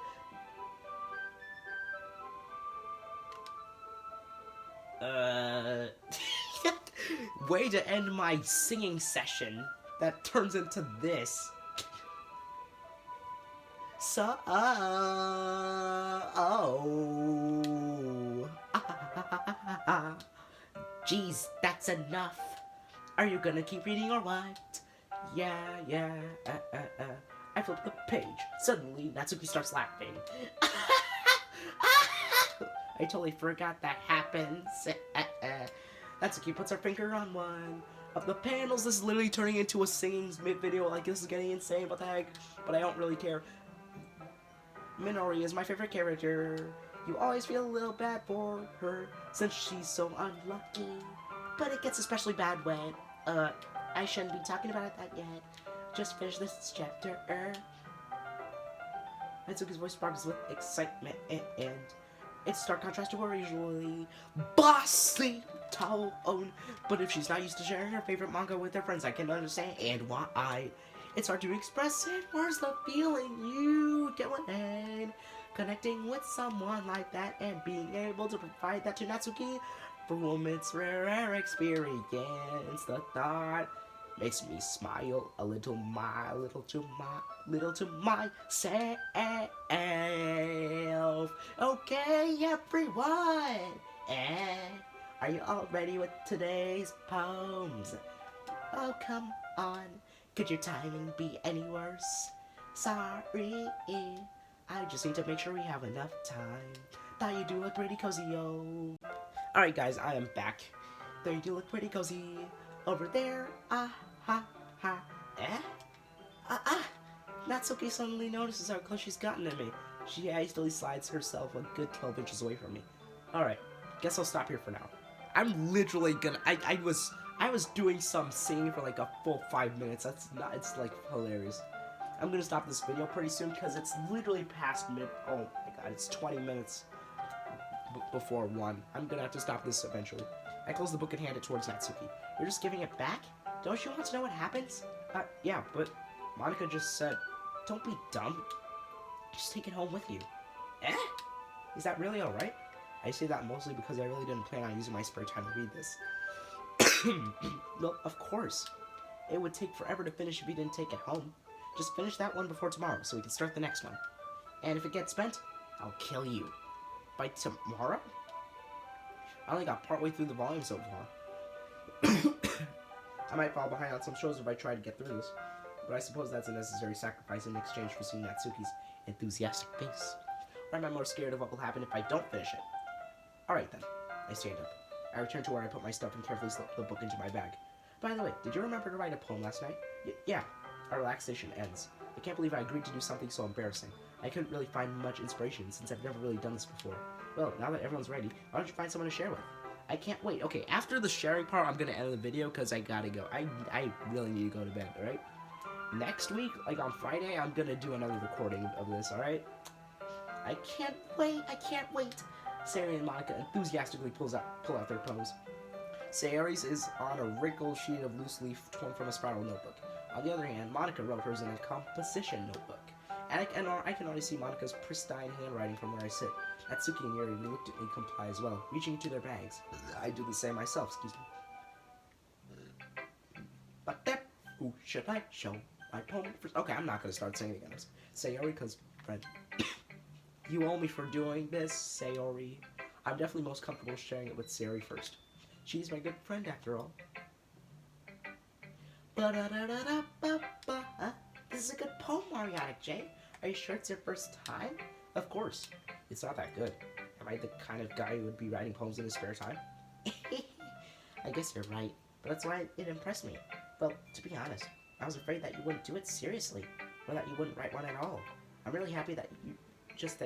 Speaker 1: Way to end my singing session that turns into this. Oh. Jeez, that's enough. Are you gonna keep reading or what? Yeah. I flip the page. Suddenly, Natsuki starts laughing. I totally forgot that happens. Natsuki puts her finger on one of the panels. This is literally turning into a singing video. Like, this is getting insane. What the heck? But I don't really care. Minori is my favorite character. You always feel a little bad for her since she's so unlucky. But it gets especially bad when, I shouldn't be talking about that yet. Just finish this chapter. Natsuki's voice sparkles with excitement and it's stark contrast to her usually bossy tone. But if she's not used to sharing her favorite manga with her friends, I can understand and why. It's hard to express it. Where's the feeling you get when connecting with someone like that and being able to provide that to Natsuki from its rare experience? The thought makes me smile a little to myself. Okay, everyone, are you all ready with today's poems? Oh, come on. Could your timing be any worse? Sorry, I just need to make sure we have enough time. Thought you do look pretty cozy, yo. Alright, guys, I am back. There you do look pretty cozy. Over there, Natsuki suddenly notices how close she's gotten to me. She hastily slides herself a good 12 inches away from me. Alright, guess I'll stop here for now. I'm literally gonna, I was doing some singing for like a full 5 minutes. It's like hilarious. I'm gonna stop this video pretty soon because it's literally past oh my god, it's 20 minutes before 1. I'm gonna have to stop this eventually. I close the book and hand it towards Natsuki. You're just giving it back? Don't you want to know what happens? Yeah, but Monika just said, don't be dumb. Just take it home with you. Is that really alright? I say that mostly because I really didn't plan on using my spare time to read this. Well, of course. It would take forever to finish if you didn't take it home. Just finish that one before tomorrow so we can start the next one. And if it gets spent, I'll kill you. By tomorrow? I only got partway through the volume so far. I might fall behind on some shows if I try to get through this, but I suppose that's a necessary sacrifice in exchange for seeing Natsuki's enthusiastic face. Or am I more scared of what will happen if I don't finish it? Alright then. I stand up. I return to where I put my stuff and carefully slip the book into my bag. By the way, did you remember to write a poem last night? Yeah. Our relaxation ends. I can't believe I agreed to do something so embarrassing. I couldn't really find much inspiration since I've never really done this before. Well, now that everyone's ready, why don't you find someone to share with? I can't wait. Okay, after the sharing part, I'm gonna end the video because I gotta go. I really need to go to bed, alright? Next week, like on Friday, I'm gonna do another recording of this, alright? I can't wait. Sayori and Monika enthusiastically pull out their poems. Sayori's is on a wrinkled sheet of loose leaf torn from a spiral notebook. On the other hand, Monika wrote hers in a composition notebook. And I can already see Monika's pristine handwriting from where I sit. Natsuki and Yuri reluctantly comply as well, reaching into their bags. I do the same myself, excuse me. But then, who should I show my poem first? Okay, I'm not going to start singing again. Sayori, because, friend, you owe me for doing this, Sayori. I'm definitely most comfortable sharing it with Sayori first. She's my good friend, after all. This is a good poem, Mariana J. Are you sure it's your first time? Of course. It's not that good. Am I the kind of guy who would be writing poems in his spare time? I guess you're right, but that's why it impressed me. Well, to be honest, I was afraid that you wouldn't do it seriously, or that you wouldn't write one at all. I'm really happy that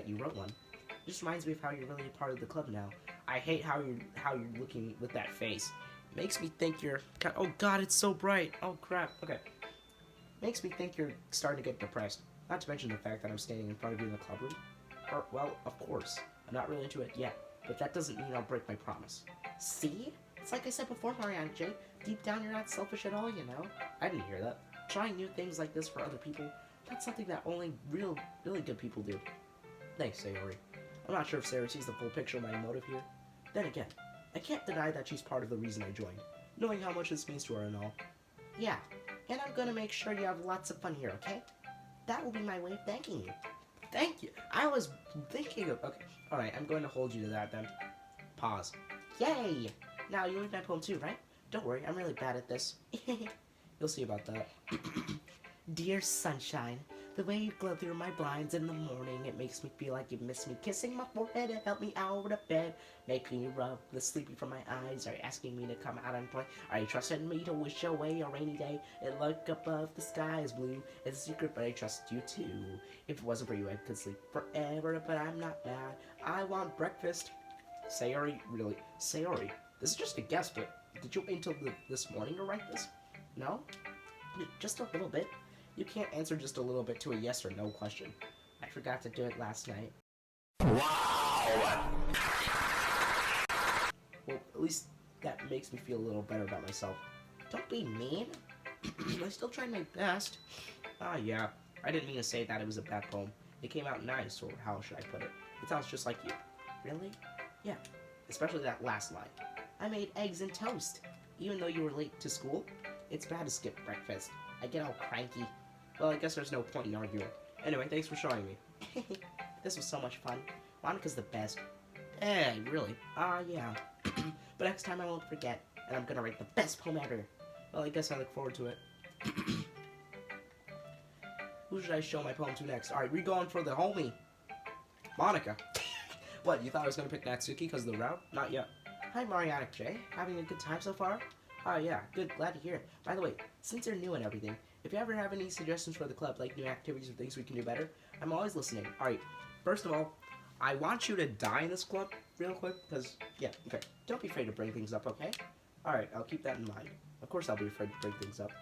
Speaker 1: you wrote one. It just reminds me of how you're really a part of the club now. I hate how you're looking with that face. Makes me think you're... Oh god, it's so bright. Oh crap. Okay. Makes me think you're starting to get depressed. Not to mention the fact that I'm standing in front of you in the club room. Well, of course. I'm not really into it yet, but that doesn't mean I'll break my promise. See? It's like I said before, Mariana J. Deep down, you're not selfish at all, you know? I didn't hear that. Trying new things like this for other people, that's something that only really good people do. Thanks, Sayori. I'm not sure if Sayori sees the full picture of my motive here. Then again, I can't deny that she's part of the reason I joined, knowing how much this means to her and all. Yeah, and I'm gonna make sure you have lots of fun here, okay? That will be my way of thanking you. Thank you. I was thinking of... Okay, alright, I'm going to hold you to that then. Pause. Yay! Now you read my poem too, right? Don't worry, I'm really bad at this. You'll see about that. Dear sunshine, the way you glow through my blinds in the morning, it makes me feel like you miss me. Kissing my forehead to help me out of bed, making me rub the sleepy from my eyes. Are you asking me to come out and play? Are you trusting me to wish away a rainy day and look above the sky is blue? It's a secret, but I trust you too. If it wasn't for you, I could sleep forever, but I'm not mad. I want breakfast. Sayori, really? Sayori, this is just a guess, but did you wait until this morning to write this? No? Just a little bit. You can't answer just a little bit to a yes or no question. I forgot to do it last night.
Speaker 2: Wow!
Speaker 1: Well, at least that makes me feel a little better about myself. Don't be mean. I still tried my best. Ah, yeah. I didn't mean to say that it was a bad poem. It came out nice, or how should I put it? It sounds just like you. Really? Yeah. Especially that last line. I made eggs and toast. Even though you were late to school, it's bad to skip breakfast. I get all cranky. Well, I guess there's no point in arguing. Anyway, thanks for showing me. This was so much fun. Monika's the best. Really? Yeah. But next time I won't forget, and I'm gonna write the best poem ever. Well, I guess I look forward to it. Who should I show my poem to next? Alright, we're going for the homie. Monika. What, you thought I was gonna pick Natsuki because of the route? Not yet. Hi, Mariana J. Having a good time so far? Oh, yeah, good, glad to hear it. By the way, since you're new and everything, if you ever have any suggestions for the club, like new activities or things we can do better, I'm always listening. Alright, first of all, I want you to die in this club real quick, because, yeah, okay. Don't be afraid to bring things up, okay? Alright, I'll keep that in mind. Of course I'll be afraid to bring things up.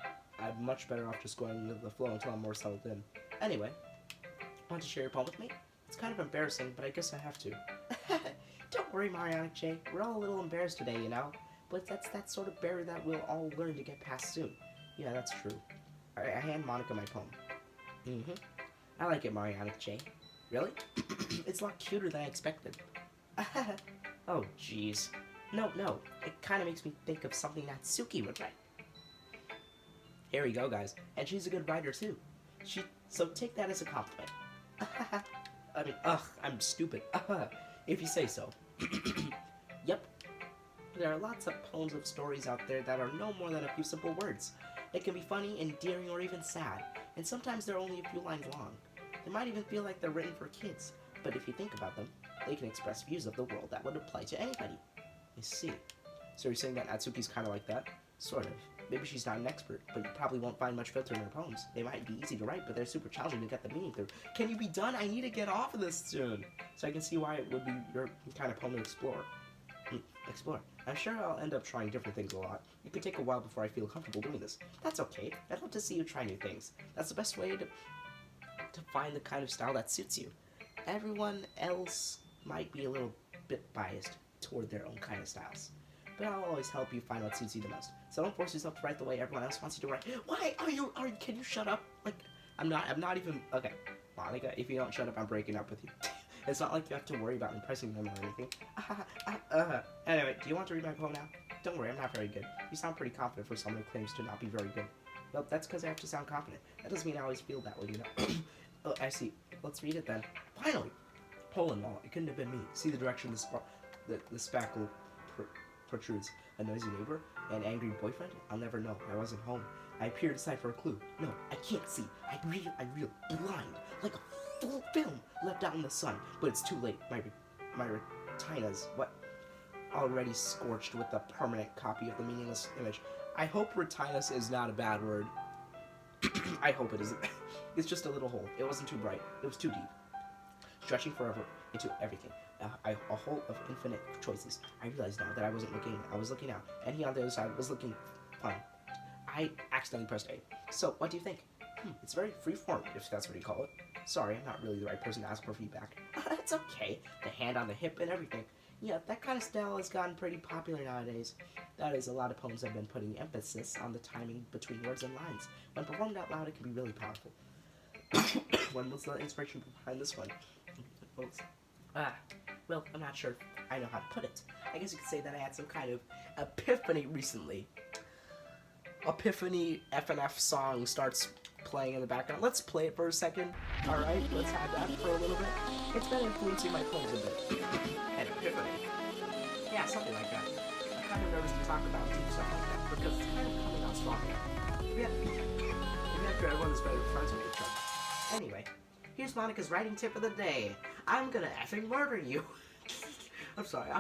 Speaker 1: I'm much better off just going with the flow until I'm more settled in. Anyway, want to share your poem with me? It's kind of embarrassing, but I guess I have to. Don't worry, Mariana J. We're all a little embarrassed today, you know? But that's that sort of barrier that we'll all learn to get past soon. Yeah, that's true. Alright, I hand Monika my poem. I like it, Mariana J. Really? It's a lot cuter than I expected. Oh, jeez. No. It kind of makes me think of something Natsuki would write. Here we go, guys. And she's a good writer, too. So take that as a compliment. I mean, I'm stupid. If you say so. Yep. There are lots of poems of stories out there that are no more than a few simple words. It can be funny, endearing, or even sad, and sometimes they're only a few lines long. They might even feel like they're written for kids, but if you think about them, they can express views of the world that would apply to anybody. I see. So you're saying that Natsuki's kind of like that? Sort of. Maybe she's not an expert, but you probably won't find much filter in her poems. They might be easy to write, but they're super challenging to get the meaning through. Can you be done? I need to get off of this soon, so I can see why it would be your kind of poem to explore. Explore. I'm sure I'll end up trying different things a lot. It could take a while before I feel comfortable doing this. That's okay. I'd love to see you try new things. That's the best way to find the kind of style that suits you. Everyone else might be a little bit biased toward their own kind of styles, but I'll always help you find what suits you the most. So don't force yourself to write the way everyone else wants you to write. Why can you shut up? Like, I'm not even, okay. Monika, if you don't shut up, I'm breaking up with you. It's not like you have to worry about impressing them or anything. Anyway, do you want to read my poem now? Don't worry, I'm not very good. You sound pretty confident for someone who claims to not be very good. Well, that's because I have to sound confident. That doesn't mean I always feel that way, you know? Oh, I see. Let's read it then. Finally! Hole in wall. It couldn't have been me. See the direction the spackle protrudes. A noisy neighbor? An angry boyfriend? I'll never know. I wasn't home. I peered aside for a clue. No, I can't see. I reel blind. Like a full film left out in the sun. But it's too late. My retina's already scorched with a permanent copy of the meaningless image. I hope retinas is not a bad word. I hope it isn't. It's just a little hole. It wasn't too bright. It was too deep. Stretching forever into everything. A hole of infinite choices. I realized now that I wasn't looking. I was looking out. And he on the other side was looking fun. I accidentally pressed A. So, what do you think? It's very freeform, if that's what you call it. Sorry, I'm not really the right person to ask for feedback. It's okay. The hand on the hip and everything. Yeah, that kind of style has gotten pretty popular nowadays. That is, a lot of poems have been putting emphasis on the timing between words and lines. When performed out loud, it can be really powerful. When was the inspiration behind this one? Well, I'm not sure if I know how to put it. I guess you could say that I had some kind of epiphany recently. Epiphany FNF song starts playing in the background. Let's play it for a second. Alright, let's have that for a little bit. It's been influencing my poems a bit. An epiphany. Yeah, something like that. I'm kind of nervous to talk about deep stuff like that because it's kind of coming out strong. Maybe after everyone is better friends with each other. Anyway, here's Monika's writing tip of the day. I'm gonna effing murder you. I'm sorry,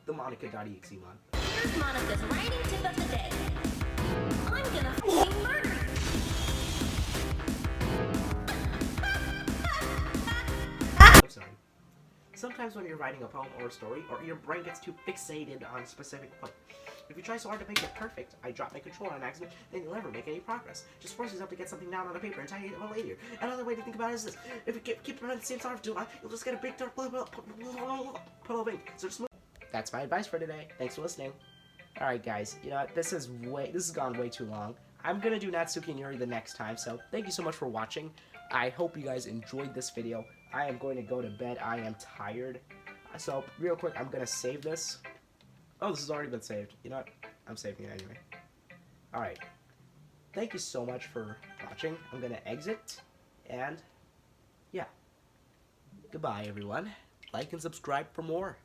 Speaker 1: the Monika.exe mod.
Speaker 3: Here's Monika's writing tip of the day. I'm gonna f***ing murder you.
Speaker 1: I'm sorry. Sometimes when you're writing a poem or a story, or your brain gets too fixated on a specific point. If you try so hard to make it perfect, I drop my controller on accident, then you'll never make any progress. Just force yourself to get something down on a paper and tie it up later. Another way to think about it is this. If you keep running the same sort of doing, you'll just get a big dark puddle of ink. So just move. That's my advice for today. Thanks for listening. Alright guys, you know what, this has gone way too long. I'm gonna do Natsuki and Yuri the next time, so thank you so much for watching. I hope you guys enjoyed this video. I am going to go to bed. I am tired. So, real quick, I'm gonna save this. Oh, this has already been saved. You know what? I'm saving it anyway. Alright. Thank you so much for watching. I'm gonna exit. And, yeah. Goodbye, everyone. Like and subscribe for more.